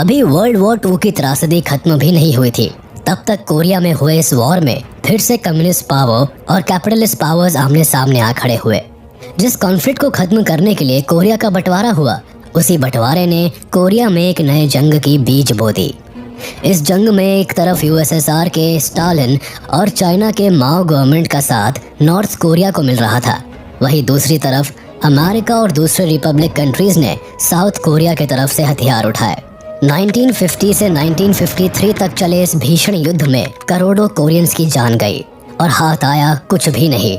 अभी world war 2 की त्रासदी खत्म भी नहीं हुई थी। तब तक कोरिया में हुए इस वॉर में फिर से कम्युनिस्ट पावर और कैपिटलिस्ट पावर्स आमने सामने आ खड़े हुए। जिस कॉन्फ्लिक्ट को खत्म करने के लिए कोरिया का बंटवारा हुआ, उसी बंटवारे ने कोरिया में एक नए जंग की बीज बो दी। इस जंग में एक तरफ यूएसएसआर के स्टालिन और चाइना के माओ गवर्नमेंट का साथ नॉर्थ कोरिया को मिल रहा था, वहीं दूसरी तरफ अमेरिका और दूसरे रिपब्लिक कंट्रीज ने साउथ कोरिया की तरफ से हथियार उठाए। 1950 से 1953 तक चले इस भीषण युद्ध में करोड़ों कोरियंस की जान गई और हाथ आया कुछ भी नहीं।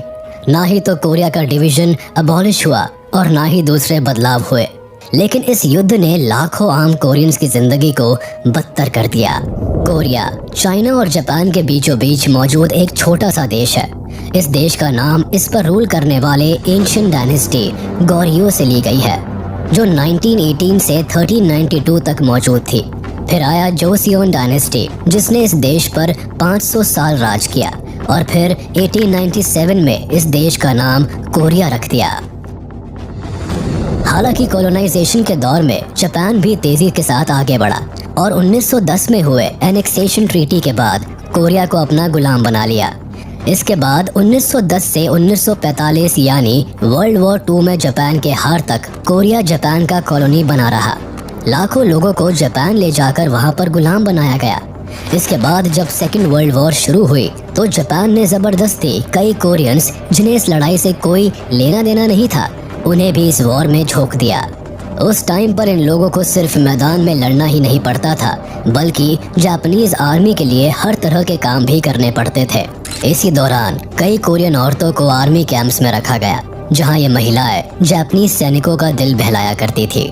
ना ही तो कोरिया का डिवीजन अबॉलिश हुआ और ना ही दूसरे बदलाव हुए, लेकिन इस युद्ध ने लाखों आम कोरियंस की जिंदगी को बदतर कर दिया। कोरिया चाइना और जापान के बीचों बीच मौजूद एक छोटा सा देश है। इस देश का नाम इस पर रूल करने वाले एंशिएंट डायनेस्टी गोर्यो से ली गई है, जो 1918 से 1392 तक मौजूद थी। फिर आया जोसियोन डायनेस्टी, जिसने इस देश पर 500 साल राज किया और फिर 1897 में इस देश का नाम कोरिया रख दिया। हालांकि कॉलोनाइजेशन के दौर में जापान भी तेजी के साथ आगे बढ़ा और 1910 में हुए एनेक्सेशन ट्रीटी के बाद कोरिया को अपना गुलाम बना लिया। इसके बाद 1910 से 1945 यानी वर्ल्ड वॉर 2 में जापान के हार तक कोरिया जापान का कॉलोनी बना रहा। लाखों लोगों को जापान ले जाकर वहां पर गुलाम बनाया गया। इसके बाद जब सेकेंड वर्ल्ड वॉर शुरू हुई तो जापान ने जबरदस्ती कई कोरियंस, जिन्हें इस लड़ाई से कोई लेना देना नहीं था, उन्हें भी इस वॉर में झोंक दिया। उस टाइम पर इन लोगों को सिर्फ मैदान में लड़ना ही नहीं पड़ता था, बल्कि जापानीज आर्मी के लिए हर तरह के काम भी करने पड़ते थे। इसी दौरान कई कोरियन औरतों को आर्मी कैंप्स में रखा गया, जहां ये महिलाएं जापानीज सैनिकों का दिल बहलाया करती थी।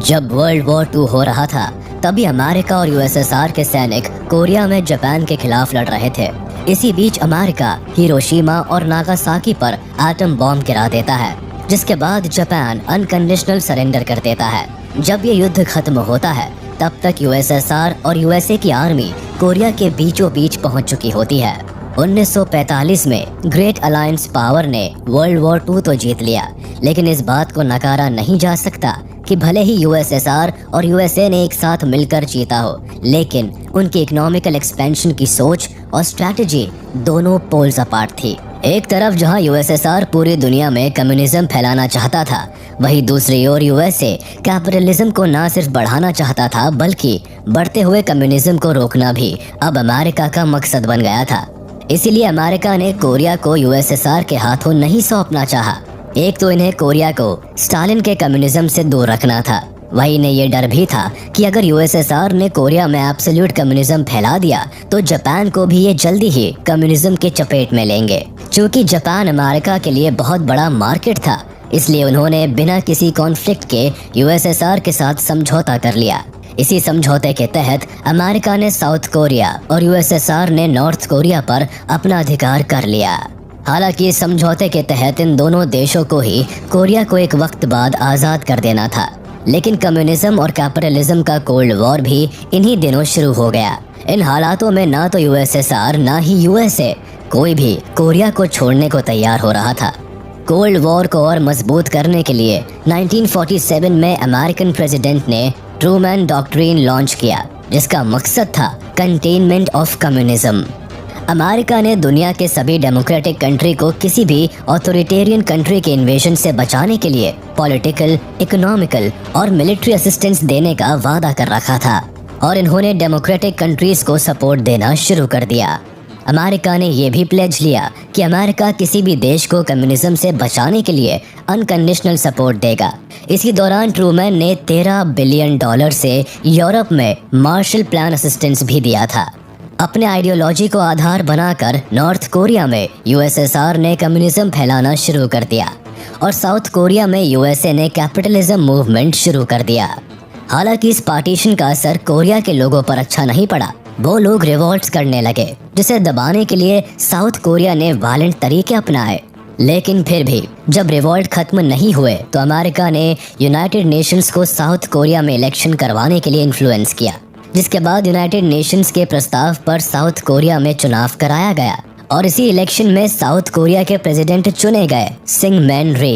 जब वर्ल्ड वॉर 2 हो रहा था, तभी अमेरिका और यूएसएसआर के सैनिक कोरिया में जापान के खिलाफ लड़ रहे थे। इसी बीच अमेरिका हिरोशिमा और नागासाकी पर एटम बॉम्ब गिरा देता है, जिसके बाद जापान अनकंडीशनल सरेंडर कर देता है। जब ये युद्ध खत्म होता है, तब तक यूएसएसआर और यूएसए की आर्मी कोरिया के बीचों बीच पहुंच चुकी होती है। 1945 में ग्रेट अलायंस पावर ने वर्ल्ड वॉर 2 तो जीत लिया, लेकिन इस बात को नकारा नहीं जा सकता कि भले ही यूएसएसआर और यूएसए ने एक साथ मिलकर जीता हो, लेकिन उनकी इकोनॉमिकल एक्सपेंशन की सोच और स्ट्रैटेजी दोनों पोल्स अपार्ट थी। एक तरफ जहां यूएसएसआर पूरी दुनिया में कम्युनिज्म फैलाना चाहता था, वहीं दूसरी ओर यूएसए कैपिटलिज्म को न सिर्फ बढ़ाना चाहता था, बल्कि बढ़ते हुए कम्युनिज्म को रोकना भी अब अमेरिका का मकसद बन गया था। इसीलिए अमेरिका ने कोरिया को यूएसएसआर के हाथों नहीं सौंपना चाहा। एक तो इन्हें कोरिया को स्टालिन के कम्युनिज्म से दूर रखना था, वहीं इन्हें ये डर भी था कि अगर यूएसएसआर ने कोरिया में एब्सोल्यूट कम्युनिज्म फैला दिया तो जापान को भी ये जल्दी ही कम्युनिज्म के चपेट में लेंगे। चूँकि जापान अमेरिका के लिए बहुत बड़ा मार्केट था, इसलिए उन्होंने बिना किसी कॉन्फ्लिक्ट के यूएसएसआर के साथ समझौता कर लिया। इसी समझौते के तहत अमेरिका ने साउथ कोरिया और यूएसएसआर ने नॉर्थ कोरिया पर अपना अधिकार कर लिया। हालांकि इस समझौते के तहत इन दोनों देशों को ही कोरिया को एक वक्त बाद आज़ाद कर देना था, लेकिन कम्युनिज्म और कैपिटलिज्म का कोल्ड वॉर भी इन्हीं दिनों शुरू हो गया। इन हालातों में ना तो यूएसएसआर ना ही यूएसए कोई भी कोरिया को छोड़ने को तैयार हो रहा था। कोल्ड वॉर को और मजबूत करने के लिए 1947 में अमेरिकन प्रेसिडेंट ने ट्रूमैन डॉक्ट्रिन लॉन्च किया, जिसका मकसद था कंटेनमेंट ऑफ कम्युनिज्म। अमेरिका ने दुनिया के सभी डेमोक्रेटिक कंट्री को किसी भी ऑथोरिटेरियन कंट्री के इन्वेजन से बचाने के लिए पॉलिटिकल, इकोनॉमिकल और मिलिट्री असिस्टेंस देने का वादा कर रखा था, और इन्होंने डेमोक्रेटिक कंट्रीज को सपोर्ट देना शुरू कर दिया। अमेरिका ने यह भी प्लेज लिया कि अमेरिका किसी भी देश को कम्युनिज्म से बचाने के लिए अनकंडीशनल सपोर्ट देगा। इसी दौरान ट्रूमैन ने $13 बिलियन से यूरोप में मार्शल प्लान असिस्टेंस भी दिया था। अपने आइडियोलॉजी को आधार बनाकर नॉर्थ कोरिया में यूएसएसआर ने कम्युनिज्म फैलाना शुरू कर दिया और साउथ कोरिया में यूएसए ने कैपिटलिज्म मूवमेंट शुरू कर दिया। हालांकि इस पार्टीशन का असर कोरिया के लोगों पर अच्छा नहीं पड़ा। वो लोग रिवॉल्ट्स करने लगे, जिसे दबाने के लिए साउथ कोरिया ने वायलेंट तरीके अपनाए। लेकिन फिर भी जब रिवॉल्ट खत्म नहीं हुए तो अमेरिका ने यूनाइटेड नेशंस को साउथ कोरिया में इलेक्शन करवाने के लिए इन्फ्लुएंस किया, जिसके बाद यूनाइटेड नेशंस के प्रस्ताव पर साउथ कोरिया में चुनाव कराया गया और इसी इलेक्शन में साउथ कोरिया के प्रेसिडेंट चुने गए सिंगमैन रे।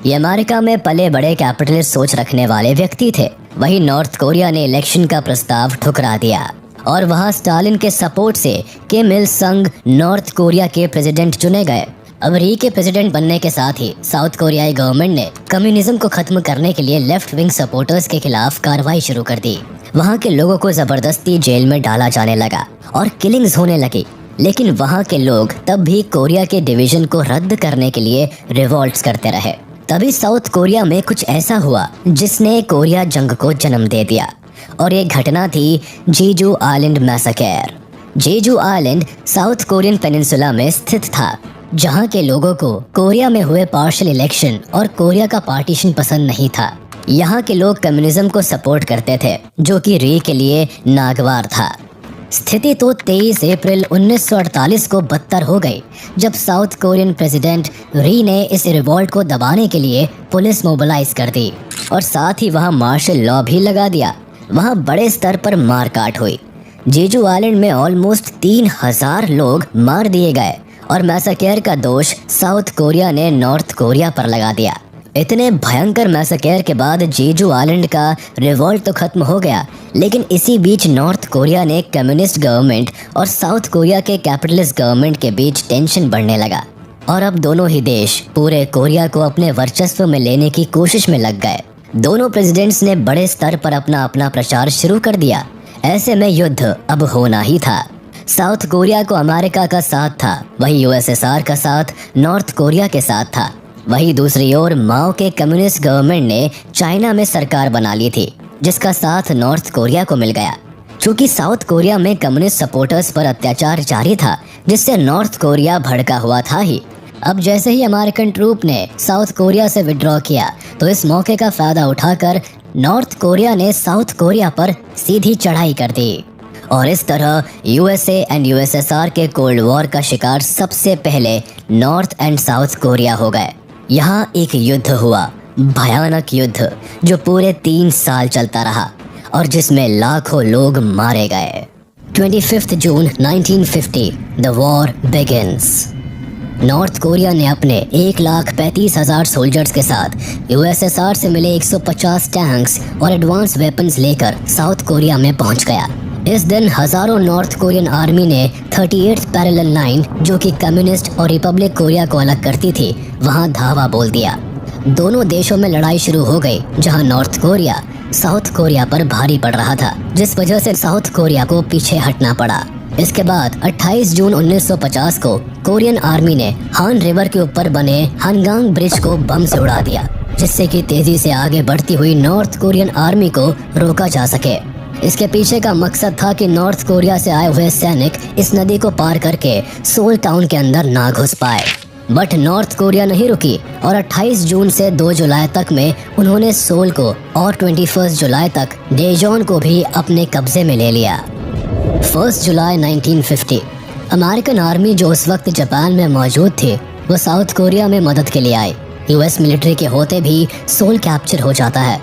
ये अमेरिका में पले बड़े कैपिटलिस्ट सोच रखने वाले व्यक्ति थे। वहीं नॉर्थ कोरिया ने इलेक्शन का प्रस्ताव ठुकरा दिया और वहां स्टालिन के सपोर्ट से किम इल संग नॉर्थ कोरिया के प्रेसिडेंट चुने गए। अब री के प्रेसिडेंट बनने के साथ ही साउथ कोरियाई गवर्नमेंट ने कम्युनिज्म को खत्म करने के लिए लेफ्ट विंग सपोर्टर्स के खिलाफ कार्रवाई शुरू कर दी। वहां के लोगों को जबरदस्ती जेल में डाला जाने लगा और किलिंग्स होने लगी। लेकिन वहां के लोग तब भी कोरिया के डिवीजन को रद्द करने के लिए रिवॉल्ट्स करते रहे। तभी साउथ कोरिया में कुछ ऐसा हुआ जिसने कोरिया जंग को जन्म दे दिया और ये घटना थी Jeju island massacre. Jeju island South Korean peninsula में स्थित था, जहां के लोगों को कोरिया में हुए पार्शियल इलेक्शन और कोरिया का पार्टीशन पसंद नहीं था। यहाँ के लोग कम्युनिज्म को सपोर्ट करते थे, जो कि री के लिए नागवार था। स्थिति तो 23 अप्रैल 1948 को बदतर हो गई, जब साउथ कोरियन प्रेसिडेंट री ने इस रिवॉल्ट को दबाने के लिए पुलिस मोबिलाइज कर दी और साथ ही वहां मार्शल लॉ भी लगा दिया। वहां बड़े स्तर पर मारकाट हुई। जेजू आइलैंड में ऑलमोस्ट 3000 लोग मार दिए गए और मैसेकर का दोष साउथ कोरिया ने नॉर्थ कोरिया पर लगा दिया। इतने भयंकर मैसेकर के बाद जेजू आइलैंड का रिवॉल्ट तो खत्म हो गया, लेकिन इसी बीच नॉर्थ कोरिया ने कम्युनिस्ट गवर्नमेंट और साउथ कोरिया के कैपिटलिस्ट गवर्नमेंट के बीच टेंशन बढ़ने लगा और अब दोनों ही देश पूरे कोरिया को अपने वर्चस्व में लेने की कोशिश में लग गए। दोनों प्रेसिडेंट्स ने बड़े स्तर पर अपना अपना प्रचार शुरू कर दिया। ऐसे में युद्ध अब होना ही था। साउथ कोरिया को अमेरिका का साथ था, वही यूएसएसआर का साथ नॉर्थ कोरिया के साथ था। वहीं दूसरी ओर माओ के कम्युनिस्ट गवर्नमेंट ने चाइना में सरकार बना ली थी, जिसका साथ नॉर्थ कोरिया को मिल गया। चूँकि साउथ कोरिया में कम्युनिस्ट सपोर्टर्स पर अत्याचार जारी था, जिससे नॉर्थ कोरिया भड़का हुआ था ही। अब जैसे ही अमेरिकन ट्रूप ने साउथ कोरिया से विड्रॉ किया, तो इस मौके का फायदा उठाकर नॉर्थ कोरिया ने साउथ कोरिया पर सीधी चढ़ाई कर दी और इस तरह यूएसए एंड यूएसएसआर के कोल्ड वॉर का शिकार सबसे पहले नॉर्थ एंड साउथ कोरिया हो गए। यहाँ एक युद्ध हुआ, भयानक युद्ध जो पूरे 3 साल चलता रहा और जिसमें लाखों लोग मारे गए। 25 जून 1950 the war begins. North Korea ने अपने 1,35,000 सोल्जर्स के साथ यूएसएसआर से मिले 150 टैंक्स और एडवांस वेपन्स लेकर साउथ कोरिया में पहुंच गया। इस दिन हजारों नॉर्थ कोरियन आर्मी ने 38th पैरेलल लाइन, जो कि कम्युनिस्ट और रिपब्लिक कोरिया को अलग करती थी, वहां धावा बोल दिया। दोनों देशों में लड़ाई शुरू हो गई, जहां नॉर्थ कोरिया साउथ कोरिया पर भारी पड़ रहा था, जिस वजह से साउथ कोरिया को पीछे हटना पड़ा। इसके बाद 28 जून 1950 को कोरियन आर्मी ने हान रिवर के ऊपर बने हानगांग ब्रिज को बम से उड़ा दिया, जिससे कि तेजी से आगे बढ़ती हुई नॉर्थ कोरियन आर्मी को रोका जा सके। इसके पीछे का मकसद था कि नॉर्थ कोरिया से आए हुए सैनिक इस नदी को पार करके सोल टाउन के अंदर ना घुस पाए। बट नॉर्थ कोरिया नहीं रुकी और 28 जून से 2 जुलाई तक में उन्होंने सोल को और 21 जुलाई तक डेजोन को भी अपने कब्जे में ले लिया। 1 जुलाई 1950 अमेरिकन आर्मी जो उस वक्त जापान में मौजूद थी, वो साउथ कोरिया में मदद के लिए आई। यूएस मिलिट्री के होते भी सोल कैप्चर हो जाता है।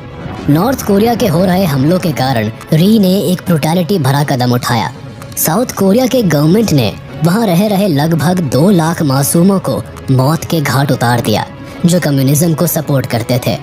नॉर्थ कोरिया के हो रहे हमलों के कारण री ने एक ब्रुटैलिटी भरा कदम उठाया। साउथ कोरिया के गवर्नमेंट ने वहां रह रहे लगभग 2 लाख मासूमों को मौत के घाट उतार दिया, जो कम्युनिज्म को सपोर्ट करते थे।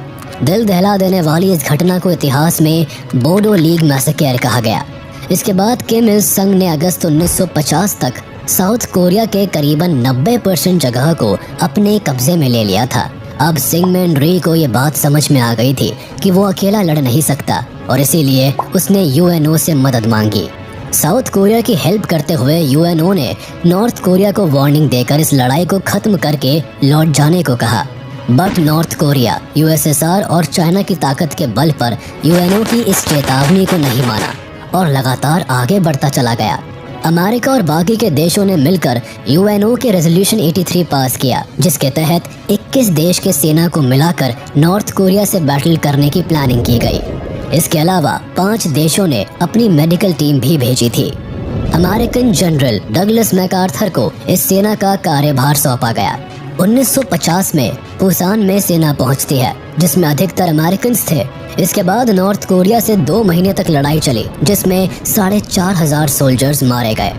दिल दहला देने वाली इस घटना को इतिहास में बोडो लीग मैसेकर कहा गया। इसके बाद किम इल संग ने अगस्त 1950 तक साउथ कोरिया के करीबन 90% जगह को अपने कब्जे में ले लिया था। अब सिंगमैन री को ये बात समझ में आ गई थी कि वो अकेला लड़ नहीं सकता और इसीलिए उसने यूएनओ से मदद मांगी। साउथ कोरिया की हेल्प करते हुए यूएनओ ने नॉर्थ कोरिया को वार्निंग देकर इस लड़ाई को खत्म करके लौट जाने को कहा। बट नॉर्थ कोरिया यूएसएसआर और चाइना की ताकत के बल पर यूएनओ की इस चेतावनी को नहीं माना और लगातार आगे बढ़ता चला गया। अमेरिका और बाकी के देशों ने मिलकर यूएनओ के रेजोल्यूशन 83 पास किया, जिसके तहत 21 देश के सेना को मिलाकर नॉर्थ कोरिया से बैटल करने की प्लानिंग की गई। इसके अलावा 5 देशों ने अपनी मेडिकल टीम भी भेजी थी। अमेरिकन जनरल डगलस मैकार्थर को इस सेना का कार्यभार सौंपा गया। 1950 में पुसान में सेना पहुंचती है जिसमें अधिकतर अमेरिकन थे। इसके बाद नॉर्थ कोरिया से 2 महीने तक लड़ाई चली जिसमें 4,500 सोल्जर्स मारे गए।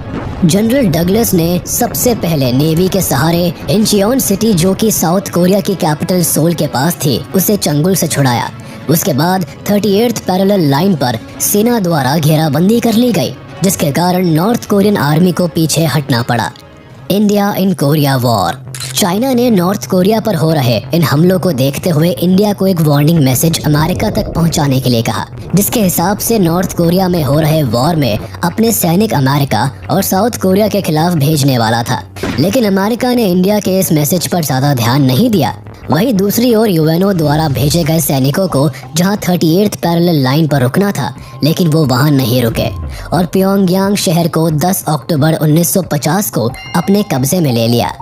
जनरल डगलस ने सबसे पहले नेवी के सहारे इंचियोन सिटी, जो कि साउथ कोरिया की कैपिटल सोल के पास थी, उसे चंगुल से छुड़ाया। उसके बाद 38th पैरेलल लाइन पर सेना द्वारा घेराबंदी कर ली गई, जिसके कारण नॉर्थ कोरियन आर्मी को पीछे हटना पड़ा। India in Korea war. China ने नॉर्थ कोरिया पर हो रहे इन हमलों को देखते हुए इंडिया को एक वार्निंग मैसेज अमेरिका तक पहुंचाने के लिए कहा, जिसके हिसाब से नॉर्थ कोरिया में हो रहे वॉर में अपने सैनिक अमेरिका और साउथ कोरिया के खिलाफ भेजने वाला था। लेकिन अमेरिका ने इंडिया के इस मैसेज पर ज्यादा ध्यान नहीं दिया। वहीं दूसरी ओर यूएनओ द्वारा भेजे गए सैनिकों को जहां 38th पैरेलल लाइन पर रुकना था, लेकिन वो वहां नहीं रुके और प्योंगयांग शहर को 10 अक्टूबर 1950 को अपने कब्जे में ले लिया।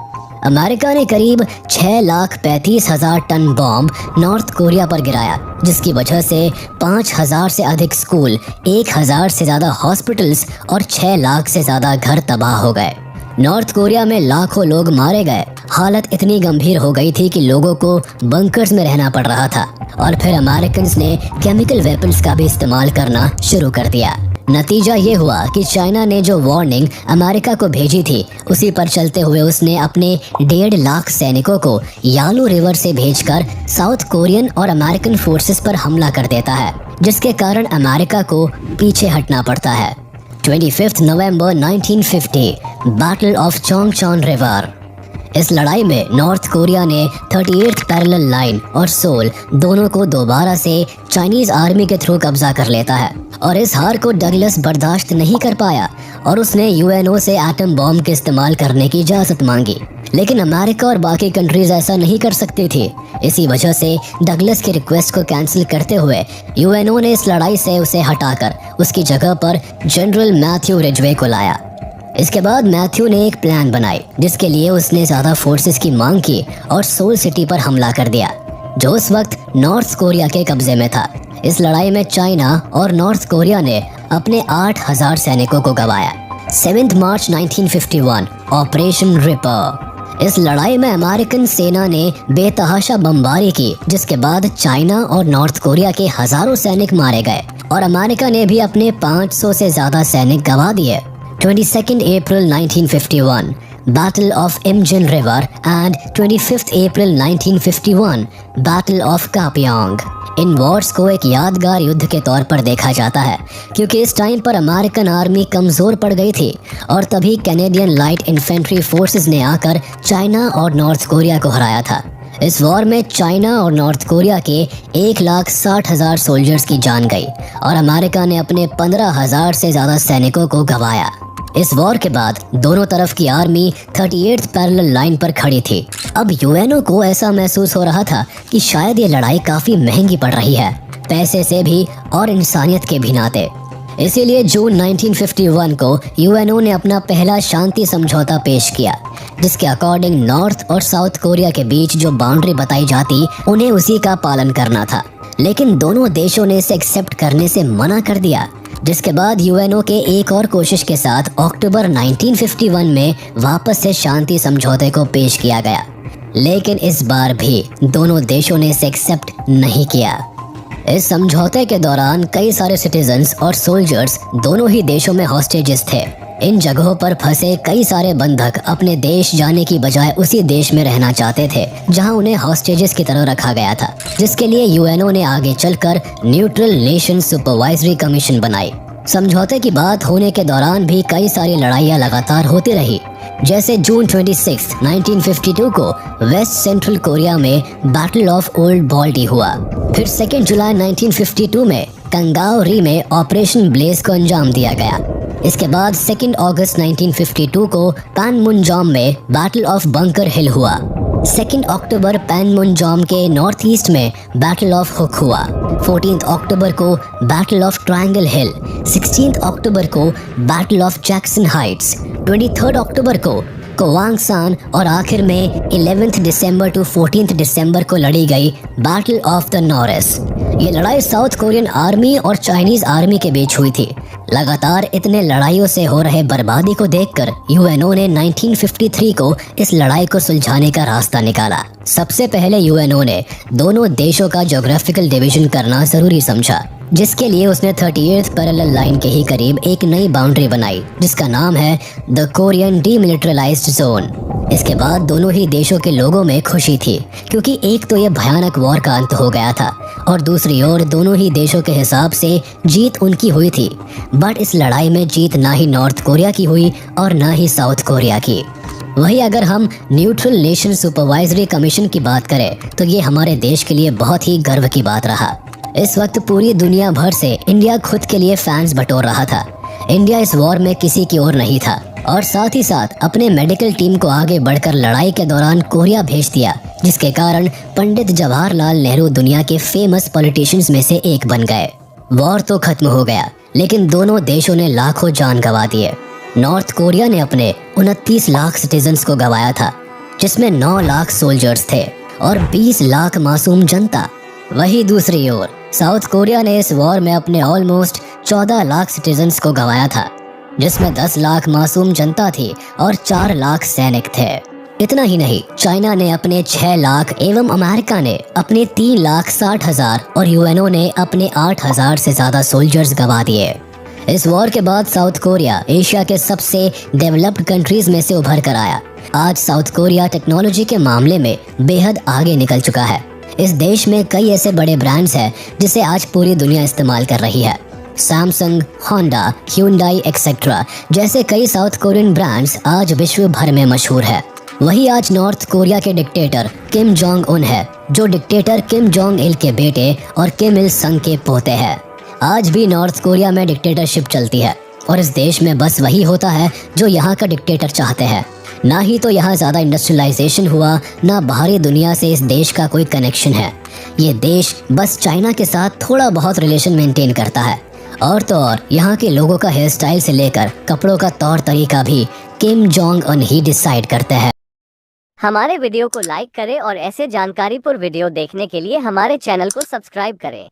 अमेरिका ने करीब 6,35,000 टन बॉम्ब नॉर्थ कोरिया पर गिराया, जिसकी वजह से 5,000 से अधिक स्कूल, 1,000 से ज्यादा हॉस्पिटल्स और 6 लाख से ज्यादा घर तबाह हो गए। नॉर्थ कोरिया में लाखों लोग मारे गए। हालत इतनी गंभीर हो गई थी कि लोगों को बंकर्स में रहना पड़ रहा था और फिर अमेरिकन ने केमिकल वेपन्स का भी इस्तेमाल करना शुरू कर दिया। नतीजा ये हुआ कि चाइना ने जो वार्निंग अमेरिका को भेजी थी, उसी पर चलते हुए उसने अपने 1.5 लाख सैनिकों को यालू रिवर से भेजकर साउथ कोरियन और अमेरिकन फोर्सेस पर हमला कर देता है, जिसके कारण अमेरिका को पीछे हटना पड़ता है। 25 नवंबर 1950 बैटल ऑफ चोंगचोन रिवर। इस लड़ाई में नॉर्थ कोरिया ने 38th पैरेलल लाइन और सोल दोनों को दोबारा से चाइनीज आर्मी के थ्रू कब्जा कर लेता है और इस हार को डगलस बर्दाश्त नहीं कर पाया और उसने यूएनओ से एटम बॉम्ब के इस्तेमाल करने की इजाज़त मांगी। लेकिन अमेरिका और बाकी कंट्रीज ऐसा नहीं कर सकती थी। इसी वजह से डगलस की रिक्वेस्ट को कैंसिल करते हुए यूएनओ ने इस लड़ाई से उसे हटाकर उसकी जगह पर जनरल मैथ्यू रिजवे को लाया। इसके बाद मैथ्यू ने एक प्लान बनाई, जिसके लिए उसने ज़्यादा फोर्सेस की मांग की और सोल सिटी पर हमला कर दिया, जो उस वक्त नॉर्थ कोरिया के कब्जे में था। इस लड़ाई में चाइना और नॉर्थ कोरिया ने अपने 8,000 सैनिकों को गंवाया। 7 मार्च 1951 ऑपरेशन रिपर। इस लड़ाई में अमेरिकन सेना ने बेतहाशा बमबारी की, जिसके बाद चाइना और नॉर्थ कोरिया के हजारों सैनिक मारे गए और अमेरिका ने भी अपने 500 से ज्यादा सैनिक गंवा दिए। 22 April 1951 Battle of Imjin River and 25 April 1951 Battle of Kapyong। In Wars को एक यादगार युद्ध के तौर पर देखा जाता है, क्योंकि इस टाइम पर अमेरिकन आर्मी कमज़ोर पड़ गई थी और तभी कैनेडियन लाइट इन्फेंट्री फोर्सेस ने आकर चाइना और नॉर्थ कोरिया को हराया था। इस वॉर में चाइना और नॉर्थ कोरिया के 1,60,000 सोल्जर्स की जान गई और अमेरिका ने अपने 15,000 से ज़्यादा सैनिकों को गंवाया। इस वॉर के बाद दोनों तरफ की आर्मी 38th पैरेलल लाइन पर खड़ी थी। अब यूएनओ को ऐसा महसूस हो रहा था कि शायद ये लड़ाई काफ़ी महंगी पड़ रही है, पैसे से भी और इंसानियत के भी नाते। इसीलिए जून 1951 को यूएनओ ने अपना पहला शांति समझौता पेश किया, जिसके अकॉर्डिंग नॉर्थ और साउथ कोरिया के बीच जो बाउंड्री बताई जाती, उन्हें उसी का पालन करना था। लेकिन दोनों देशों ने इसे एक्सेप्ट करने से मना कर दिया, जिसके बाद यूएनओ के एक और कोशिश के साथ अक्टूबर 1951 में वापस से शांति समझौते को पेश किया गया। लेकिन इस बार भी दोनों देशों ने इसे एक्सेप्ट नहीं किया। इस समझौते के दौरान कई सारे सिटीजन्स और सोल्जर्स दोनों ही देशों में हॉस्टेजेस थे। इन जगहों पर फंसे कई सारे बंधक अपने देश जाने की बजाय उसी देश में रहना चाहते थे जहां उन्हें हॉस्टेजेस की तरह रखा गया था, जिसके लिए यूएनओ ने आगे चलकर न्यूट्रल नेशन सुपरवाइजरी कमीशन बनाई। समझौते की बात होने के दौरान भी कई सारी लड़ाइयाँ लगातार होती रही, जैसे जून 26, 1952 को वेस्ट सेंट्रल कोरिया में बैटल ऑफ ओल्ड बॉल्टी हुआ। फिर 2 जुलाई 1952 में कंगाओ री में ऑपरेशन ब्लेज को अंजाम दिया गया। इसके बाद 2 अगस्त 1952 को पैनमुनजॉम में बैटल ऑफ बंकर हिल हुआ। 2 अक्टूबर पैनमुनजॉम के नॉर्थ ईस्ट में बैटल ऑफ हुक हुआ। 14 अक्टूबर को बैटल ऑफ ट्रायंगल हिल, 16 अक्टूबर को बैटल ऑफ जैक्सन हाइट्स, 23 अक्टूबर को कोवांगसान और आखिर में 11 दिसंबर टू 14 दिसंबर को लड़ी गई बैटल ऑफ द नॉरिस। ये लड़ाई साउथ कोरियन आर्मी और चाइनीज आर्मी के बीच हुई थी। लगातार इतने लड़ाइयों से हो रहे बर्बादी को देखकर यूएनओ ने 1953 को इस लड़ाई को सुलझाने का रास्ता निकाला। सबसे पहले यूएनओ ने दोनों देशों का ज्योग्राफिकल डिवीजन करना जरूरी समझा, जिसके लिए उसने 38th पैरेलल लाइन के ही करीब एक नई बाउंड्री बनाई जिसका नाम है द कोरियन डीमिलिटराइज्ड जोन। इसके बाद दोनों ही देशों के लोगों में खुशी थी, क्योंकि एक तो ये भयानक वॉर का अंत हो गया था और दूसरी ओर दोनों ही देशों के हिसाब से जीत उनकी हुई थी। बट इस लड़ाई में जीत ना ही नॉर्थ कोरिया की हुई और ना ही साउथ कोरिया की। वही अगर हम न्यूट्रल नेशन सुपरवाइजरी कमीशन की बात करें तो ये हमारे देश के लिए बहुत ही गर्व की बात रहा। इस वक्त पूरी दुनिया भर से इंडिया खुद के लिए फैंस बटोर रहा था। इंडिया इस वॉर में किसी की ओर नहीं था और साथ ही साथ अपने मेडिकल टीम को आगे बढ़कर लड़ाई के दौरान कोरिया भेज दिया, जिसके कारण पंडित जवाहरलाल नेहरू दुनिया के फेमस पॉलिटिशियंस में से एक बन गए। वॉर तो खत्म हो गया, लेकिन दोनों देशों ने लाखों जान गंवा दिए। नॉर्थ कोरिया ने अपने 29 लाख सिटीजन्स को गंवाया था, जिसमें 9 लाख सोल्जर्स थे और 20 लाख मासूम जनता। वही दूसरी ओर साउथ कोरिया ने इस वॉर में अपने ऑलमोस्ट 14 लाख सिटीजन्स को गंवाया था, जिसमें 10 लाख मासूम जनता थी और 4 लाख सैनिक थे। इतना ही नहीं, चाइना ने अपने 6 लाख एवं अमेरिका ने अपने 3,60,000 और यूएनओ ने अपने 8,000 से ज्यादा सोल्जर्स गंवा दिए। इस वॉर के बाद साउथ कोरिया एशिया के सबसे डेवलप्ड कंट्रीज में से उभर कर आया। आज साउथ कोरिया टेक्नोलॉजी के मामले में बेहद आगे निकल चुका है। इस देश में कई ऐसे बड़े ब्रांड्स हैं जिसे आज पूरी दुनिया इस्तेमाल कर रही है। सैमसंग, होंडा, ह्यूंडई एक्सेट्रा जैसे कई साउथ कोरियन ब्रांड्स आज विश्व भर में मशहूर है। वही आज नॉर्थ कोरिया के डिक्टेटर किम जोंग उन है, जो डिक्टेटर किम जोंग इल के बेटे और किम इल संग के पोते हैं। आज भी नॉर्थ कोरिया में डिक्टेटरशिप चलती है और इस देश में बस वही होता है जो यहाँ का डिक्टेटर चाहते हैं। ना ही तो यहाँ ज़्यादा इंडस्ट्रियलाइजेशन हुआ, ना बाहरी दुनिया से इस देश का कोई कनेक्शन है। ये देश बस चाइना के साथ थोड़ा बहुत रिलेशन मेंटेन करता है। और तो और यहाँ के लोगों का हेयर स्टाइल से लेकर कपड़ों का तौर तरीका भी किम जोंग उन ही डिसाइड करते हैं। हमारे वीडियो को लाइक करें और ऐसे जानकारीपूर्ण वीडियो देखने के लिए हमारे चैनल को सब्सक्राइब करें।